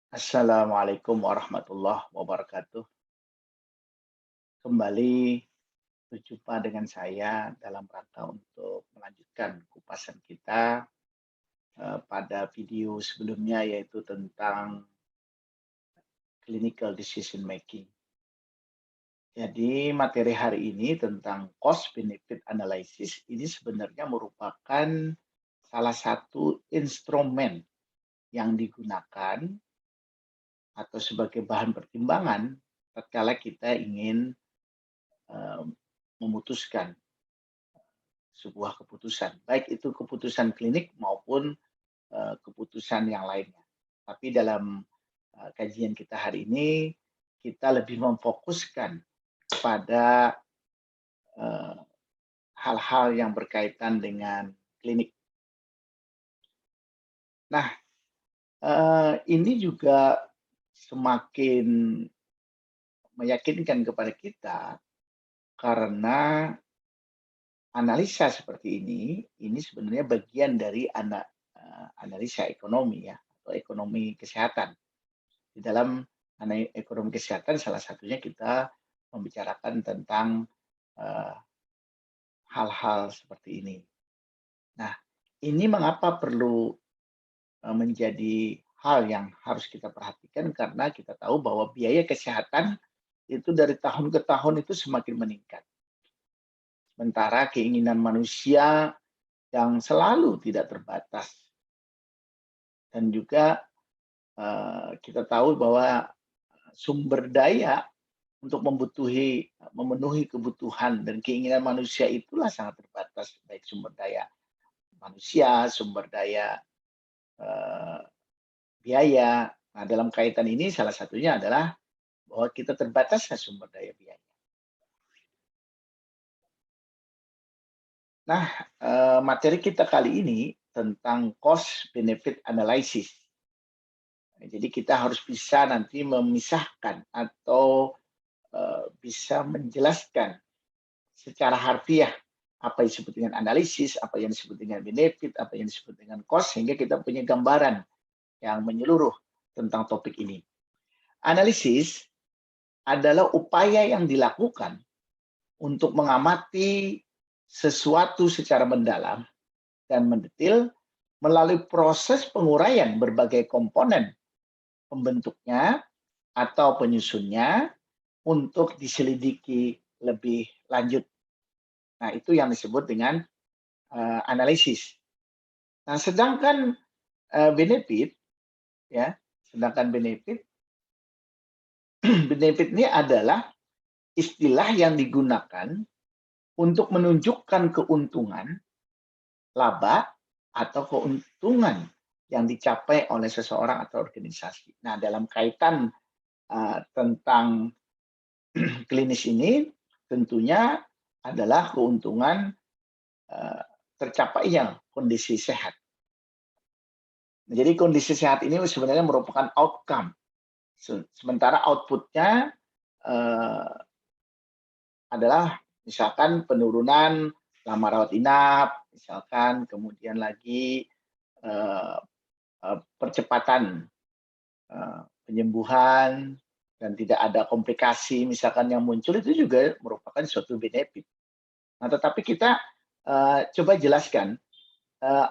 Assalamualaikum warahmatullahi wabarakatuh. Kembali berjumpa dengan saya dalam rangka untuk melanjutkan kupasan kita pada video sebelumnya yaitu tentang clinical decision making. Jadi materi hari ini tentang cost benefit analysis ini sebenarnya merupakan salah satu instrumen yang digunakan atau sebagai bahan pertimbangan tatkala kita ingin eh, memutuskan sebuah keputusan, baik itu keputusan klinik maupun keputusan yang lainnya. Tapi dalam kajian kita hari ini, kita lebih memfokuskan pada eh, hal-hal yang berkaitan dengan klinik. Nah, ini juga semakin meyakinkan kepada kita karena analisa seperti ini sebenarnya bagian dari analisa ekonomi ya, atau ekonomi kesehatan. Di dalam ekonomi kesehatan salah satunya kita membicarakan tentang eh, hal-hal seperti ini. Nah, ini mengapa perlu menjadi hal yang harus kita perhatikan karena kita tahu bahwa biaya kesehatan itu dari tahun ke tahun itu semakin meningkat. Sementara keinginan manusia yang selalu tidak terbatas dan juga kita tahu bahwa sumber daya untuk memenuhi kebutuhan dan keinginan manusia itulah sangat terbatas, baik sumber daya manusia, sumber daya eh, biaya. Nah, dalam kaitan ini salah satunya adalah bahwa kita terbatasnya sumber daya biaya. Nah, materi kita kali ini tentang cost benefit analysis. Jadi kita harus bisa nanti memisahkan atau bisa menjelaskan secara harfiah apa yang disebut dengan analisis, apa yang disebut dengan benefit, apa yang disebut dengan cost, sehingga kita punya gambaran yang menyeluruh tentang topik ini. Analisis adalah upaya yang dilakukan untuk mengamati sesuatu secara mendalam dan mendetil melalui proses penguraian berbagai komponen pembentuknya atau penyusunnya untuk diselidiki lebih lanjut. Nah, itu yang disebut dengan analisis. Nah, sedangkan benefit ya, sedangkan benefit benefit ini adalah istilah yang digunakan untuk menunjukkan keuntungan, laba atau keuntungan yang dicapai oleh seseorang atau organisasi. Nah, dalam kaitan tentang klinis ini tentunya adalah keuntungan tercapainya kondisi sehat. Jadi kondisi sehat ini sebenarnya merupakan outcome. Sementara outputnya adalah misalkan penurunan lama rawat inap, misalkan kemudian lagi percepatan penyembuhan dan tidak ada komplikasi misalkan yang muncul itu juga merupakan suatu benefit. Nah, tetapi kita coba jelaskan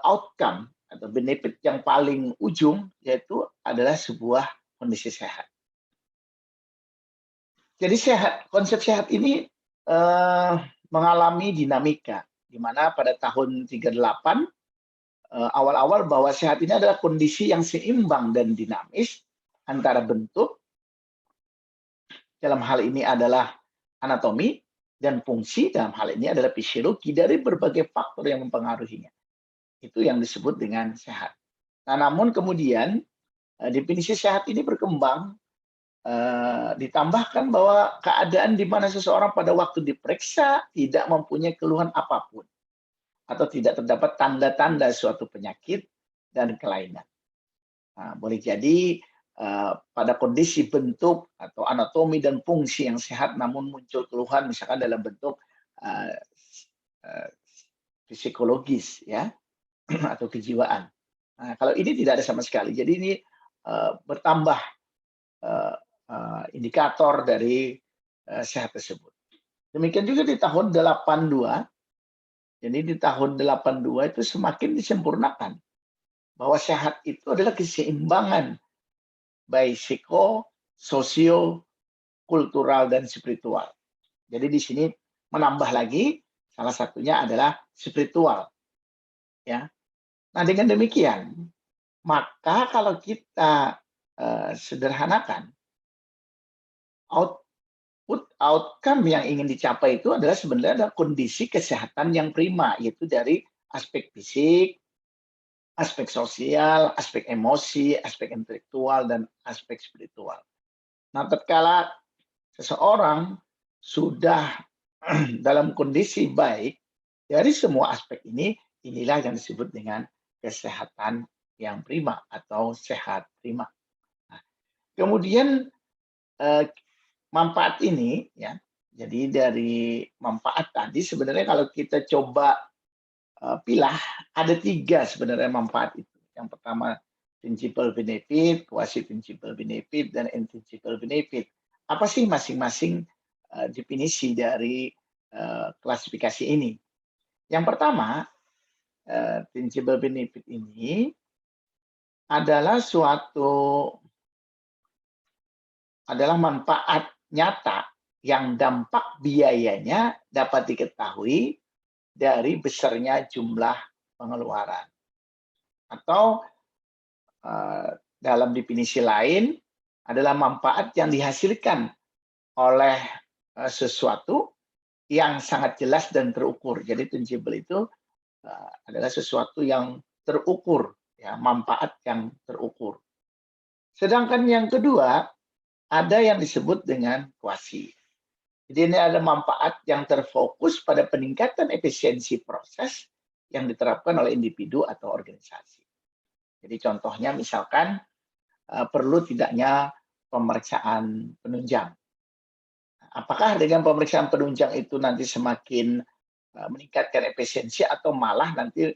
outcome atau benefit yang paling ujung yaitu adalah sebuah kondisi sehat. Jadi konsep sehat ini mengalami dinamika, di mana pada tahun 38 awal-awal bahwa sehat ini adalah kondisi yang seimbang dan dinamis antara bentuk, dalam hal ini adalah anatomi, dan fungsi, dalam hal ini adalah fisiologi dari berbagai faktor yang mempengaruhinya. Itu yang disebut dengan sehat. Nah, namun kemudian definisi sehat ini berkembang, ditambahkan bahwa keadaan di mana seseorang pada waktu diperiksa tidak mempunyai keluhan apapun atau tidak terdapat tanda-tanda suatu penyakit dan kelainan. Nah, boleh jadi pada kondisi bentuk atau anatomi dan fungsi yang sehat namun muncul keluhan misalkan dalam bentuk uh, uh, psikologis ya atau kejiwaan. Nah, kalau ini tidak ada sama sekali. Jadi ini bertambah eh, indikator dari sehat tersebut. Demikian juga di tahun 82, jadi di tahun 82 itu semakin disempurnakan bahwa sehat itu adalah keseimbangan baik sosio, kultural, dan spiritual. Jadi di sini menambah lagi, salah satunya adalah spiritual. Ya. Nah dengan demikian, maka kalau kita sederhanakan, outcome yang ingin dicapai itu adalah sebenarnya adalah kondisi kesehatan yang prima, yaitu dari aspek fisik, aspek sosial, aspek emosi, aspek intelektual, dan aspek spiritual. Nah, tatkala seseorang sudah dalam kondisi baik dari semua aspek ini, inilah yang disebut dengan kesehatan yang prima atau sehat prima. Nah, kemudian manfaat ini ya, jadi dari manfaat tadi sebenarnya kalau kita coba pilah ada 3 sebenarnya manfaat itu. Yang pertama tangible benefit, quasi tangible benefit, dan intangible benefit. Apa sih masing-masing definisi dari klasifikasi ini? Yang pertama, tangible benefit ini adalah manfaat nyata yang dampak biayanya dapat diketahui dari besarnya jumlah pengeluaran. Atau dalam definisi lain adalah manfaat yang dihasilkan oleh sesuatu yang sangat jelas dan terukur. Jadi tangible itu adalah sesuatu yang terukur, ya, manfaat yang terukur. Sedangkan yang kedua ada yang disebut dengan kuasi. Jadi ini ada manfaat yang terfokus pada peningkatan efisiensi proses yang diterapkan oleh individu atau organisasi. Jadi contohnya misalkan perlu tidaknya pemeriksaan penunjang. Apakah dengan pemeriksaan penunjang itu nanti semakin meningkatkan efisiensi atau malah nanti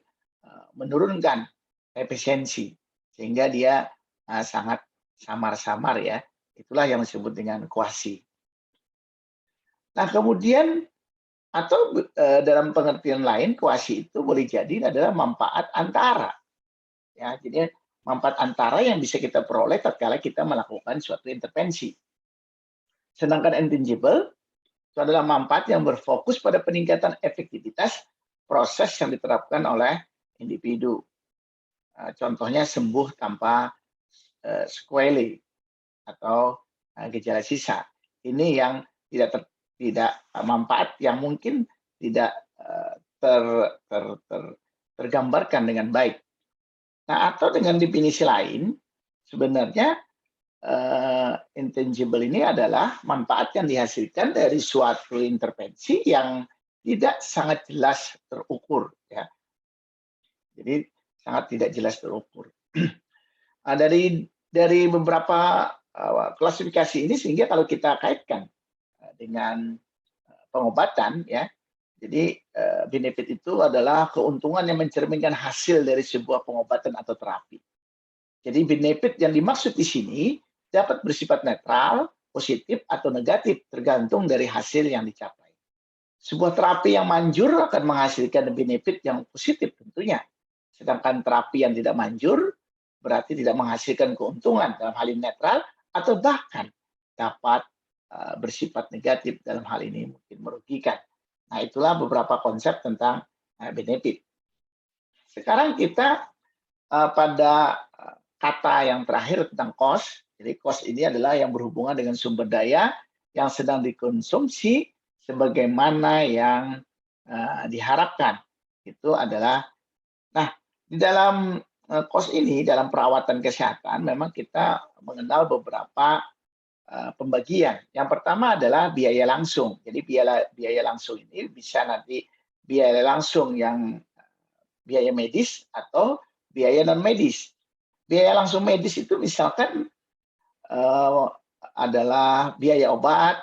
menurunkan efisiensi sehingga dia sangat samar-samar ya. Itulah yang disebut dengan kuasi. Nah, kemudian atau dalam pengertian lain kuasi itu boleh jadi adalah manfaat antara. Ya, jadi manfaat antara yang bisa kita peroleh tatkala kita melakukan suatu intervensi. Sedangkan intangible itu adalah manfaat yang berfokus pada peningkatan efektivitas proses yang diterapkan oleh individu. Contohnya sembuh tanpa sequelae atau gejala sisa. Ini yang tidak manfaat yang mungkin tidak tergambarkan dengan baik. Nah, atau dengan definisi lain, sebenarnya intangible ini adalah manfaat yang dihasilkan dari suatu intervensi yang tidak sangat jelas terukur, ya. Jadi sangat tidak jelas terukur. Nah, dari beberapa klasifikasi ini sehingga kalau kita kaitkan dengan pengobatan, ya, jadi benefit itu adalah keuntungan yang mencerminkan hasil dari sebuah pengobatan atau terapi. Jadi benefit yang dimaksud di sini dapat bersifat netral, positif, atau negatif, tergantung dari hasil yang dicapai. Sebuah terapi yang manjur akan menghasilkan benefit yang positif tentunya. Sedangkan terapi yang tidak manjur berarti tidak menghasilkan keuntungan dalam hal ini netral, atau bahkan dapat bersifat negatif dalam hal ini mungkin merugikan. Nah, itulah beberapa konsep tentang benefit. Sekarang kita pada kata yang terakhir tentang cost. Jadi cost ini adalah yang berhubungan dengan sumber daya yang sedang dikonsumsi sebagaimana yang diharapkan. Itu adalah, nah, di dalam cost ini, dalam perawatan kesehatan, memang kita mengenal beberapa pembagian. Yang pertama adalah biaya langsung. Jadi biaya langsung ini bisa nanti biaya langsung yang biaya medis atau biaya non medis. Biaya langsung medis itu misalkan adalah biaya obat,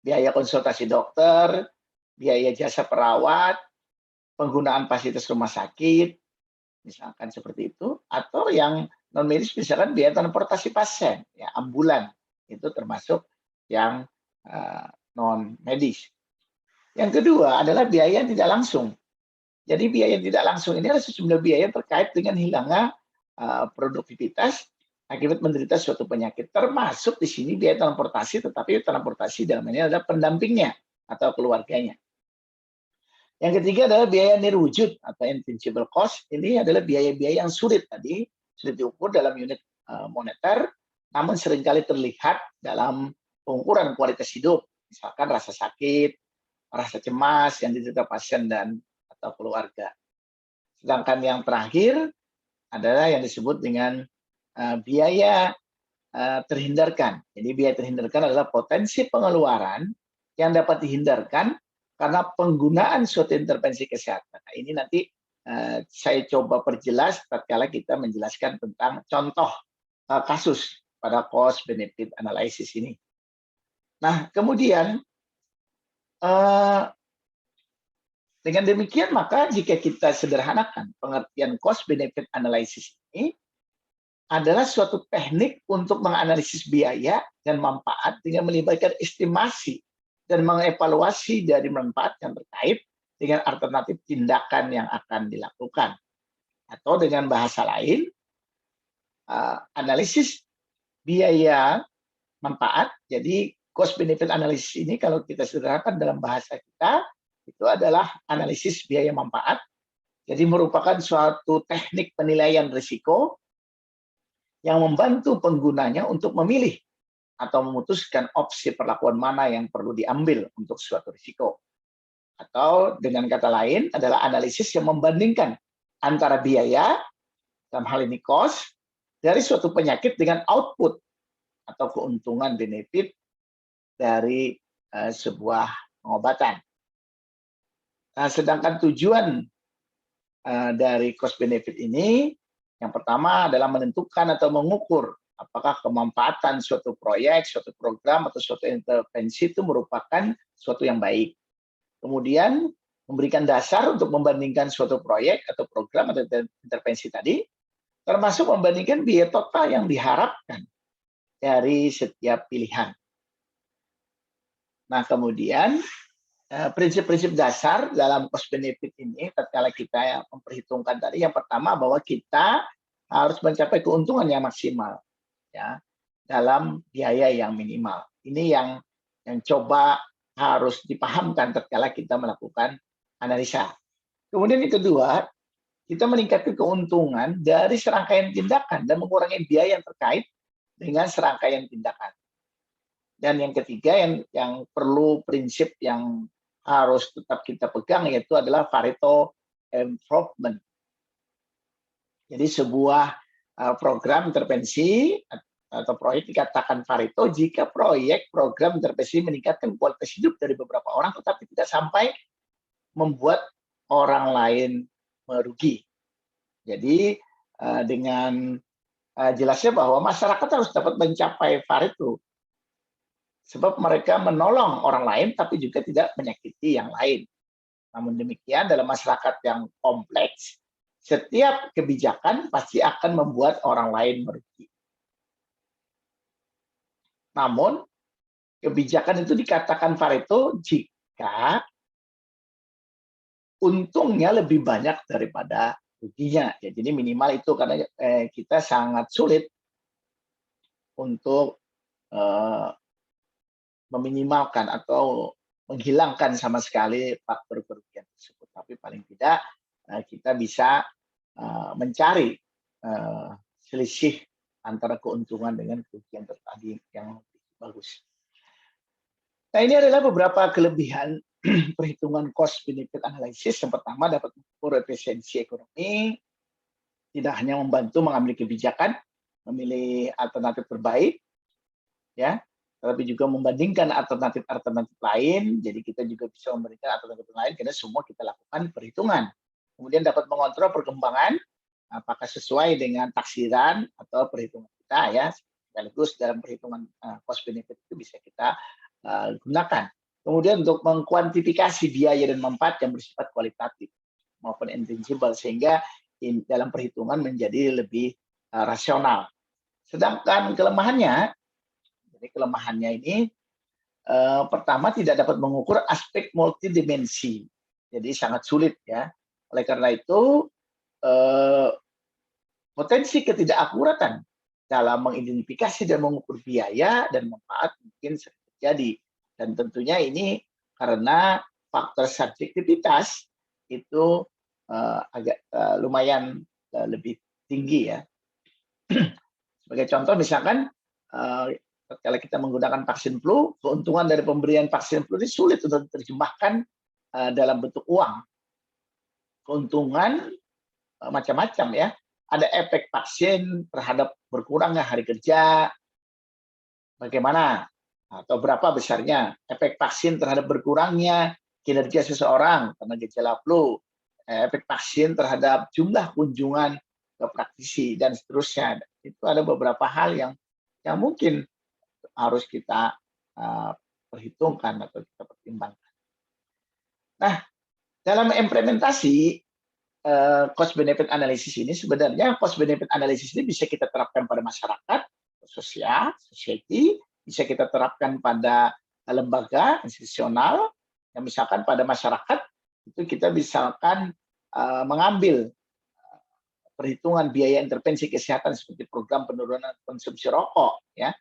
biaya konsultasi dokter, biaya jasa perawat, penggunaan fasilitas rumah sakit, misalkan seperti itu. Atau yang Non medis misalkan biaya transportasi pasien, ya ambulan, itu termasuk yang non medis. Yang kedua adalah biaya yang tidak langsung. Jadi biaya yang tidak langsung ini adalah sejumlah biaya terkait dengan hilangnya produktivitas akibat menderita suatu penyakit. Termasuk di sini biaya transportasi, tetapi transportasi dalam ini adalah pendampingnya atau keluarganya. Yang ketiga adalah biaya nirwujud atau intangible cost. Ini adalah biaya-biaya yang sulit diukur dalam unit moneter, namun seringkali terlihat dalam pengukuran kualitas hidup, misalkan rasa sakit, rasa cemas yang diderita pasien dan atau keluarga. Sedangkan yang terakhir adalah yang disebut dengan biaya terhindarkan. Jadi biaya terhindarkan adalah potensi pengeluaran yang dapat dihindarkan karena penggunaan suatu intervensi kesehatan. Nah, ini nanti saya coba perjelas tatkala kita menjelaskan tentang contoh kasus pada cost benefit analysis ini. Nah, kemudian dengan demikian maka jika kita sederhanakan pengertian cost benefit analysis ini adalah suatu teknik untuk menganalisis biaya dan manfaat dengan melibatkan estimasi dan mengevaluasi dari manfaat yang terkait dengan alternatif tindakan yang akan dilakukan. Atau dengan bahasa lain, analisis biaya manfaat. Jadi cost benefit analysis ini kalau kita sederhanakan dalam bahasa kita, itu adalah analisis biaya manfaat. Jadi merupakan suatu teknik penilaian risiko yang membantu penggunanya untuk memilih atau memutuskan opsi perlakuan mana yang perlu diambil untuk suatu risiko. Atau dengan kata lain adalah analisis yang membandingkan antara biaya, dalam hal ini cost, dari suatu penyakit dengan output atau keuntungan benefit dari sebuah pengobatan. Nah, sedangkan tujuan dari cost benefit ini, yang pertama adalah menentukan atau mengukur apakah kemanfaatan suatu proyek, suatu program, atau suatu intervensi itu merupakan suatu yang baik. Kemudian memberikan dasar untuk membandingkan suatu proyek atau program atau intervensi tadi, termasuk membandingkan biaya total yang diharapkan dari setiap pilihan. Nah, kemudian prinsip-prinsip dasar dalam cost benefit ini tatkala kita memperhitungkan tadi, yang pertama bahwa kita harus mencapai keuntungan yang maksimal ya dalam biaya yang minimal. Ini yang coba harus dipahamkan tatkala kita melakukan analisa. Kemudian yang kedua, kita meningkatkan keuntungan dari serangkaian tindakan dan mengurangi biaya yang terkait dengan serangkaian tindakan. Dan yang ketiga yang perlu prinsip yang harus tetap kita pegang yaitu adalah Pareto improvement. Jadi sebuah program intervensi atau proyek dikatakan Pareto jika proyek program intervensi meningkatkan kualitas hidup dari beberapa orang tetapi tidak sampai membuat orang lain merugi. Jadi dengan jelasnya bahwa masyarakat harus dapat mencapai Pareto sebab mereka menolong orang lain tapi juga tidak menyakiti yang lain. Namun demikian dalam masyarakat yang kompleks, setiap kebijakan pasti akan membuat orang lain merugi. Namun kebijakan itu dikatakan Pareto jika untungnya lebih banyak daripada ruginya. Jadi minimal itu karena kita sangat sulit untuk meminimalkan atau menghilangkan sama sekali faktor kerugian tersebut. Tapi paling tidak kita bisa mencari selisih antara keuntungan dengan kerugian tadi yang lebih bagus. Nah, ini adalah beberapa kelebihan perhitungan cost benefit analysis. Yang pertama dapat mengukur efisiensi ekonomi, tidak hanya membantu mengambil kebijakan, memilih alternatif terbaik, ya, tapi juga membandingkan alternatif-alternatif lain. Jadi kita juga bisa memberikan alternatif lain karena semua kita lakukan perhitungan. Kemudian dapat mengontrol perkembangan apakah sesuai dengan taksiran atau perhitungan kita ya. Sekaligus dalam perhitungan cost benefit itu bisa kita gunakan. Kemudian untuk mengkuantifikasi biaya dan manfaat yang bersifat kualitatif maupun intangible sehingga dalam perhitungan menjadi lebih rasional. Sedangkan kelemahannya, jadi kelemahannya ini pertama tidak dapat mengukur aspek multidimensi, jadi sangat sulit ya. Oleh karena itu potensi ketidakakuratan dalam mengidentifikasi dan mengukur biaya dan manfaat mungkin sering terjadi. Dan tentunya ini karena faktor subjektivitas itu agak lumayan lebih tinggi ya. Sebagai contoh misalkan kalau kita menggunakan vaksin flu, keuntungan dari pemberian vaksin flu ini sulit untuk diterjemahkan dalam bentuk uang. Keuntungan macam-macam ya. Ada efek vaksin terhadap berkurangnya hari kerja, bagaimana atau berapa besarnya efek vaksin terhadap berkurangnya kinerja seseorang karena gejala flu, efek vaksin terhadap jumlah kunjungan ke praktisi dan seterusnya. Itu ada beberapa hal yang mungkin harus kita perhitungkan atau kita pertimbangkan. Nah, dalam implementasi cost benefit analysis ini, sebenarnya cost benefit analysis ini bisa kita terapkan pada masyarakat, sosial, society, bisa kita terapkan pada lembaga institusional, yang misalkan pada masyarakat itu kita misalkan mengambil perhitungan biaya intervensi kesehatan seperti program penurunan konsumsi rokok ya,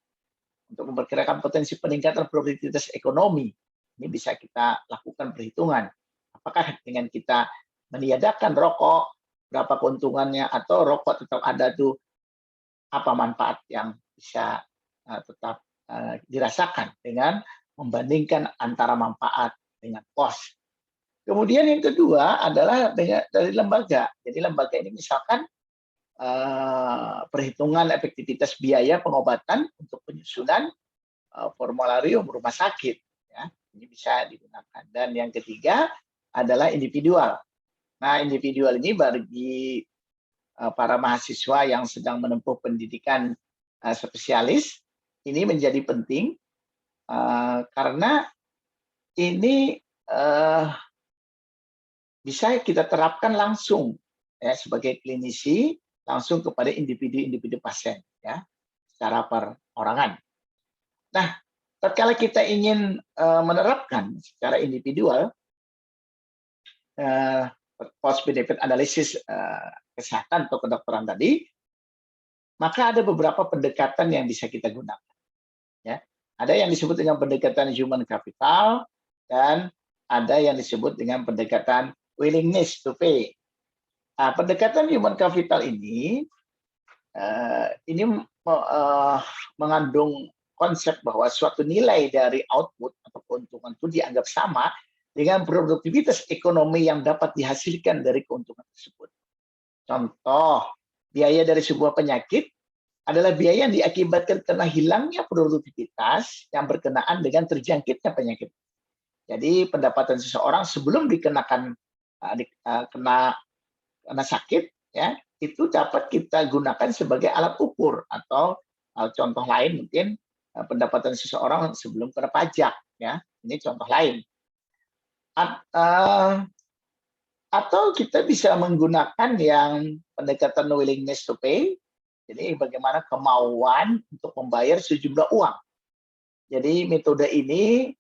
untuk memperkirakan potensi peningkatan produktivitas ekonomi. Ini bisa kita lakukan perhitungan. Apakah dengan kita meniadakan rokok, berapa keuntungannya, atau rokok tetap ada tuh, apa manfaat yang bisa tetap dirasakan dengan membandingkan antara manfaat dengan cost. Kemudian yang kedua adalah dari lembaga. Jadi lembaga ini misalkan perhitungan efektivitas biaya pengobatan untuk penyusunan formularium rumah sakit. Ya, ini bisa digunakan. Dan yang ketiga adalah individual. Nah, individual ini bagi para mahasiswa yang sedang menempuh pendidikan spesialis, ini menjadi penting karena ini bisa kita terapkan langsung ya, sebagai klinisi langsung kepada individu-individu pasien ya, secara perorangan. Nah, tatkala kita ingin menerapkan secara individual cost benefit analysis kesehatan atau kedokteran tadi, maka ada beberapa pendekatan yang bisa kita gunakan. Ya, ada yang disebut dengan pendekatan human capital dan ada yang disebut dengan pendekatan willingness to pay. Nah, pendekatan human capital ini mengandung konsep bahwa suatu nilai dari output atau keuntungan itu dianggap sama dengan produktivitas ekonomi yang dapat dihasilkan dari keuntungan tersebut. Contoh, biaya dari sebuah penyakit adalah biaya yang diakibatkan karena hilangnya produktivitas yang berkenaan dengan terjangkitnya penyakit. Jadi pendapatan seseorang sebelum dikenakan kena sakit, ya itu dapat kita gunakan sebagai alat ukur, atau contoh lain mungkin pendapatan seseorang sebelum kena pajak, ya ini contoh lain. Atau kita bisa menggunakan yang pendekatan willingness to pay, jadi bagaimana kemauan untuk membayar sejumlah uang. Jadi metode ini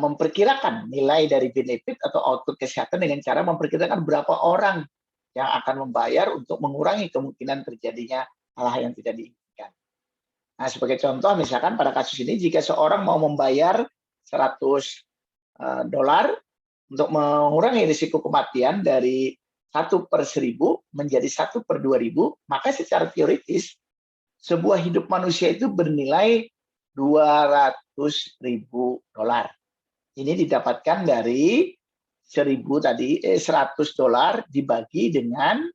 memperkirakan nilai dari benefit atau output kesehatan dengan cara memperkirakan berapa orang yang akan membayar untuk mengurangi kemungkinan terjadinya hal-hal yang tidak diinginkan. Nah, sebagai contoh misalkan pada kasus ini jika seorang mau membayar $100 untuk mengurangi risiko kematian dari 1/1000 menjadi 1/2000, maka secara teoritis sebuah hidup manusia itu bernilai $200.000. Ini didapatkan dari $100 dibagi dengan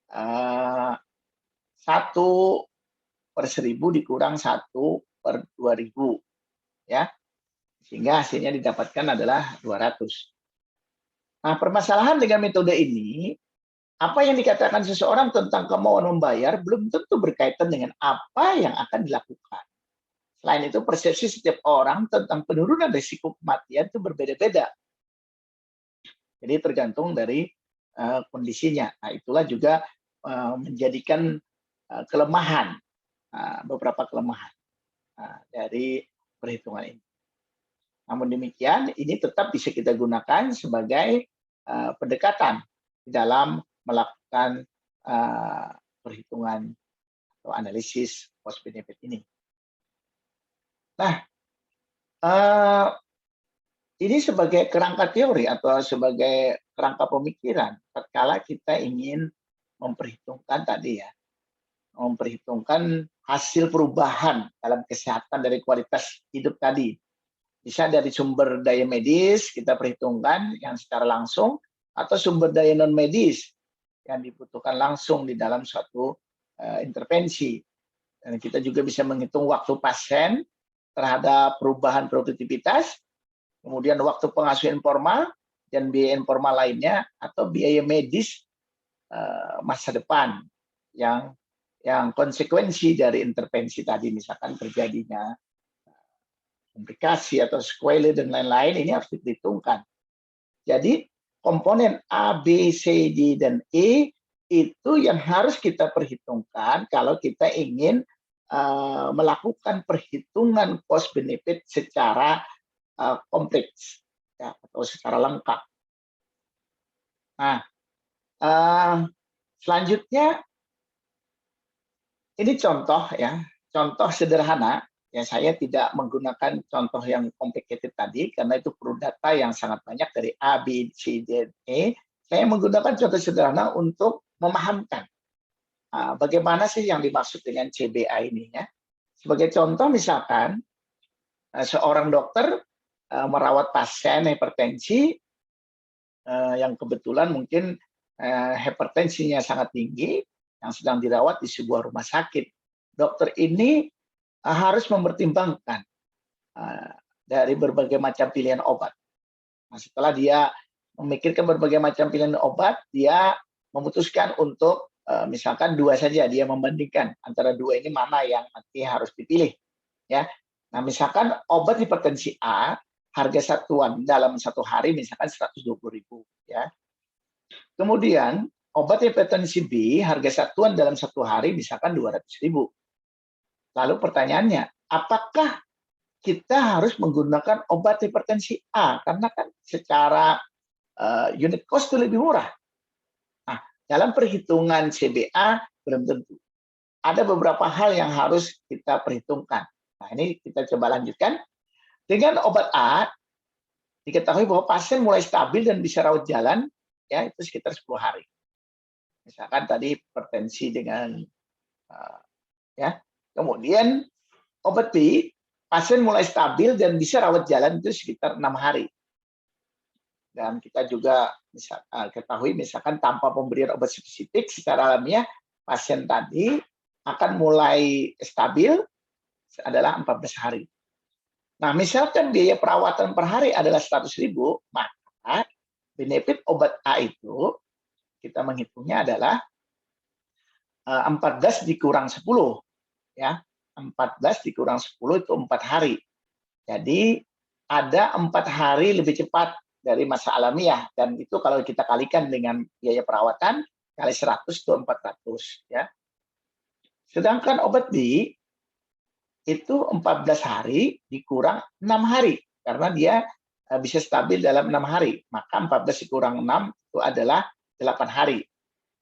1/1000 dikurang 1/2000, ya, sehingga hasilnya didapatkan adalah 200. Nah, permasalahan dengan metode ini, apa yang dikatakan seseorang tentang kemauan membayar belum tentu berkaitan dengan apa yang akan dilakukan. Selain itu, persepsi setiap orang tentang penurunan risiko kematian itu berbeda-beda. Jadi tergantung dari kondisinya. Nah, itulah juga menjadikan kelemahan, beberapa kelemahan dari perhitungan ini. Namun demikian, ini tetap bisa kita gunakan sebagai pendekatan dalam melakukan perhitungan atau analisis cost benefit ini. Nah, ini sebagai kerangka teori atau sebagai kerangka pemikiran, tatkala kita ingin memperhitungkan tadi ya, memperhitungkan hasil perubahan dalam kesehatan dari kualitas hidup tadi. Bisa dari sumber daya medis kita perhitungkan yang secara langsung, atau sumber daya non medis yang dibutuhkan langsung di dalam suatu intervensi. Dan kita juga bisa menghitung waktu pasien terhadap perubahan produktivitas, kemudian waktu pengasuhan informal dan biaya informal lainnya, atau biaya medis masa depan yang konsekuensi dari intervensi tadi, misalkan terjadinya komplikasi atau sequelae dan lain-lain, ini harus diperhitungkan. Jadi komponen A, B, C, D, dan E itu yang harus kita perhitungkan kalau kita ingin melakukan perhitungan cost benefit secara kompleks ya, atau secara lengkap. Nah, selanjutnya ini contoh ya, contoh sederhana. Ya, saya tidak menggunakan contoh yang complicated tadi karena itu perlu data yang sangat banyak dari A, B, C, D, E. Saya menggunakan contoh sederhana untuk memahamkan bagaimana sih yang dimaksud dengan CBA ini ya. Sebagai contoh misalkan seorang dokter merawat pasien hipertensi yang kebetulan mungkin hipertensinya sangat tinggi yang sedang dirawat di sebuah rumah sakit. Dokter ini harus mempertimbangkan dari berbagai macam pilihan obat. Nah, setelah dia memikirkan berbagai macam pilihan obat, dia memutuskan untuk misalkan 2 saja, dia membandingkan antara 2 ini mana yang nanti harus dipilih. Ya, nah misalkan obat hipertensi A harga satuan dalam 1 hari misalkan 120.000 ya. Kemudian obat hipertensi B harga satuan dalam 1 hari misalkan 200.000. Lalu pertanyaannya, apakah kita harus menggunakan obat hipertensi A? Karena kan secara unit cost itu lebih murah. Nah, dalam perhitungan CBA belum tentu. Ada beberapa hal yang harus kita perhitungkan. Nah, ini kita coba lanjutkan. Dengan obat A, diketahui bahwa pasien mulai stabil dan bisa rawat jalan, ya itu sekitar 10 hari. Misalkan tadi hipertensi dengan ya. Kemudian obat B, pasien mulai stabil dan bisa rawat jalan itu sekitar 6 hari. Dan kita juga bisa ketahui misalkan tanpa pemberian obat spesifik secara alamiah pasien tadi akan mulai stabil adalah 14 hari. Nah, misalkan biaya perawatan per hari adalah 100.000, maka benefit obat A itu kita menghitungnya adalah 14 dikurang 10. Ya, 14 dikurang 10 itu 4 hari. Jadi ada 4 hari lebih cepat dari masa alamiah, dan itu kalau kita kalikan dengan biaya perawatan kali 100 itu 400 ya. Sedangkan obat B itu 14 hari dikurang 6 hari karena dia bisa stabil dalam 6 hari. Maka 14 dikurang 6 itu adalah 8 hari.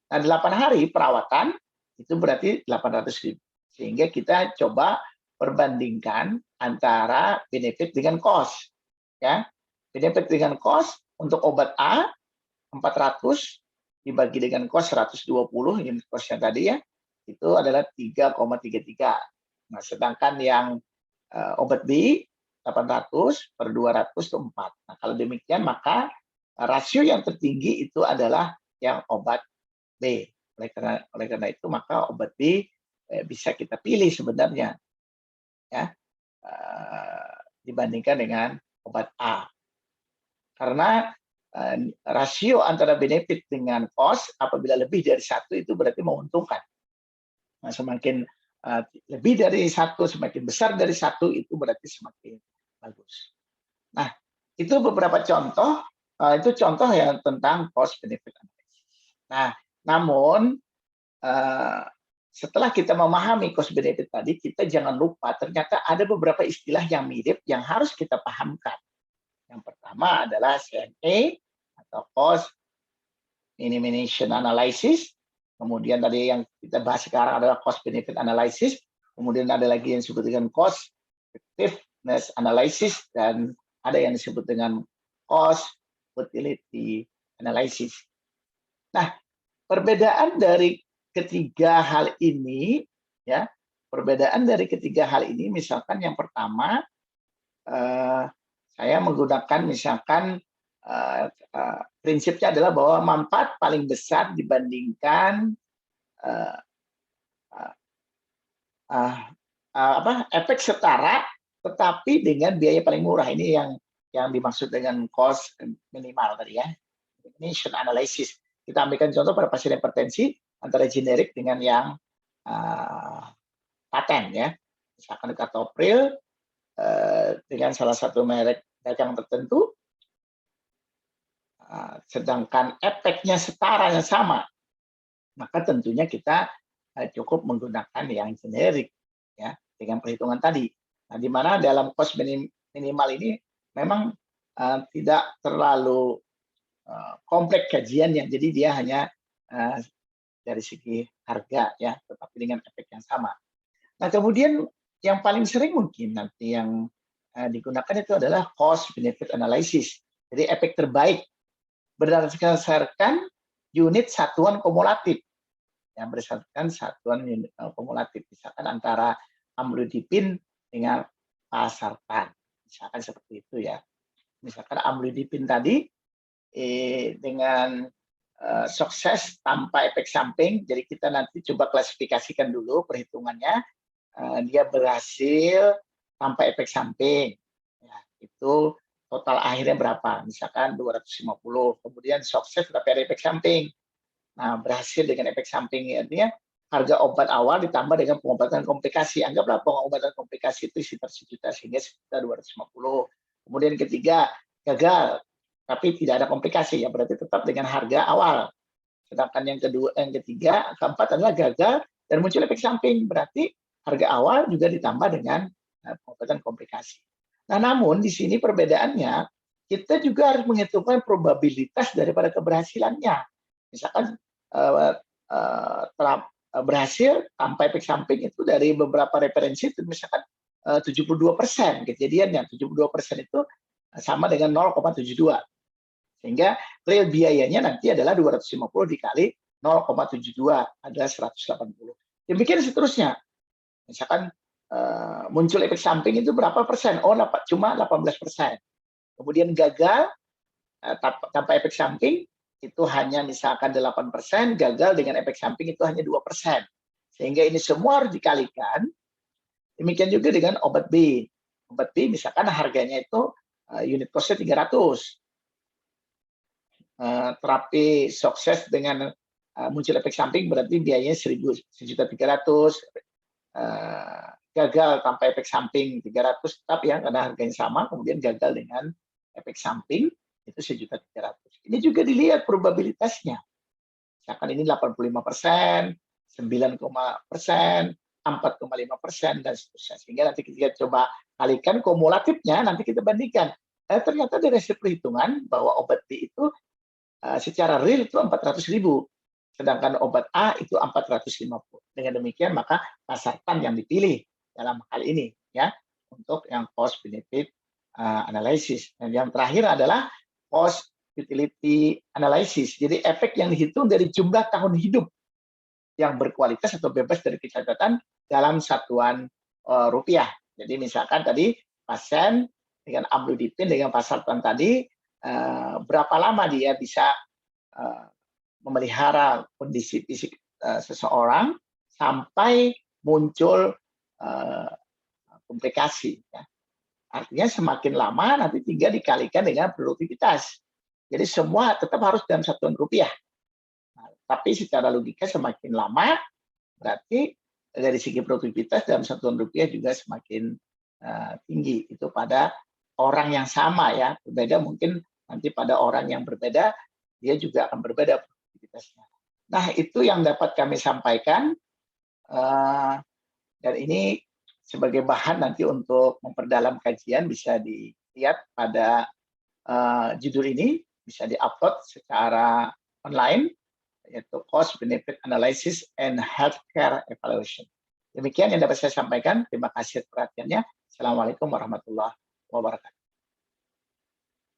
Nah, 8 hari perawatan itu berarti 800.000. Sehingga kita coba perbandingkan antara benefit dengan cost. Ya. Benefit dengan cost untuk obat A 400 dibagi dengan cost 120 unit cost-nya tadi ya, itu adalah 3,33. Nah, sedangkan yang obat B 800 per 200 itu 4. Nah, kalau demikian maka rasio yang tertinggi itu adalah yang obat B. Oleh karena itu maka obat B bisa kita pilih sebenarnya ya dibandingkan dengan obat A. Karena rasio antara benefit dengan cost apabila lebih dari 1 itu berarti menguntungkan. Nah, semakin lebih dari 1, semakin besar dari 1 itu berarti semakin bagus. Nah, itu beberapa contoh, itu contoh yang tentang cost benefit analysis. Nah, namun setelah kita memahami cost benefit tadi, kita jangan lupa ternyata ada beberapa istilah yang mirip yang harus kita pahamkan. Yang pertama adalah CMA atau cost minimization analysis. Kemudian tadi yang kita bahas sekarang adalah cost benefit analysis. Kemudian ada lagi yang disebut dengan cost effectiveness analysis, dan ada yang disebut dengan cost utility analysis. Nah, perbedaan dari ketiga hal ini, ya, misalkan yang pertama, saya menggunakan misalkan prinsipnya adalah bahwa manfaat paling besar dibandingkan efek setara, tetapi dengan biaya paling murah. Ini yang dimaksud dengan cost minimal tadi ya, minimization analysis. Kita ambilkan contoh pada pasien hipertensi antara generik dengan yang paten ya. Misalkan Captopril dengan salah satu merek dagang tertentu, sedangkan efeknya setara yang sama, maka tentunya kita cukup menggunakan yang generik ya dengan perhitungan tadi. Nah, di mana dalam cost minimal ini memang tidak terlalu kompleks kajiannya, jadi dia hanya dari segi harga ya, tetapi dengan efek yang sama. Nah, kemudian yang paling sering mungkin nanti yang digunakan itu adalah cost benefit analysis. Jadi efek terbaik berdasarkan unit satuan kumulatif. Ya, berdasarkan satuan unit kumulatif, misalkan antara amlodipin dengan pasartan. Misalkan seperti itu ya. Misalkan amlodipin tadi dengan sukses tanpa efek samping. Jadi kita nanti coba klasifikasikan dulu perhitungannya. Dia berhasil tanpa efek samping. Ya, itu total akhirnya berapa? Misalkan 250. Kemudian sukses tapi ada efek samping. Nah, berhasil dengan efek samping artinya harga obat awal ditambah dengan pengobatan komplikasi. Anggaplah pengobatan komplikasi itu sekitar 1 juta sehingga sekitar 250. Kemudian ketiga, gagal tapi tidak ada komplikasi, ya berarti tetap dengan harga awal. Sedangkan yang ketiga, keempat adalah gagal dan muncul efek samping, berarti harga awal juga ditambah dengan pengobatan komplikasi. Nah, namun di sini perbedaannya kita juga harus menghitungkan probabilitas daripada keberhasilannya. Misalkan berhasil tanpa efek samping itu dari beberapa referensi itu misalkan 72% kejadiannya, 72% itu sama dengan 0,72. Sehingga real biayanya nanti adalah 250 dikali 0,72 adalah 180. Demikian seterusnya. Misalkan muncul efek samping itu berapa persen? Oh, cuma 18%. Kemudian gagal tanpa efek samping itu hanya misalkan 8%, gagal dengan efek samping itu hanya 2%. Sehingga ini semua harus dikalikan. Demikian juga dengan obat B. Obat B misalkan harganya itu unit cost-nya 300. Terapi sukses dengan muncul efek samping berarti biayanya 1.300.000. Gagal tanpa efek samping 300, tapi ya karena harganya sama, kemudian gagal dengan efek samping itu 1.300.000. Ini juga dilihat probabilitasnya. Misalkan ini 85%, 9,%, 4,5% dan seterusnya. Sehingga nanti kita coba kalikan kumulatifnya, nanti kita bandingkan. Ternyata dari hasil perhitungan bahwa obat B itu secara real itu 400.000, sedangkan obat A itu 450. Dengan demikian maka pasartan yang dipilih dalam hal ini ya untuk yang cost benefit analysis. Dan yang terakhir adalah cost utility analysis. Jadi efek yang dihitung dari jumlah tahun hidup yang berkualitas atau bebas dari kecacatan dalam satuan rupiah. Jadi misalkan tadi pasien dengan amlodipin dengan pasartan tadi berapa lama dia bisa memelihara kondisi fisik seseorang sampai muncul komplikasi. Ya. Artinya semakin lama nanti 3 dikalikan dengan produktivitas. Jadi semua tetap harus dalam satuan rupiah. Nah, tapi secara logika semakin lama berarti dari segi produktivitas dalam satuan rupiah juga semakin tinggi. Itu pada orang yang sama ya, berbeda mungkin nanti pada orang yang berbeda, dia juga akan berbeda produktivitasnya. Nah, itu yang dapat kami sampaikan. eee, dan ini sebagai bahan nanti untuk memperdalam kajian bisa dilihat pada, judul ini, bisa di-upload secara online, yaitu Cost Benefit Analysis and Healthcare Evaluation. Demikian yang dapat saya sampaikan. Terima kasih perhatiannya. Assalamualaikum warahmatullahi wabarakatuh.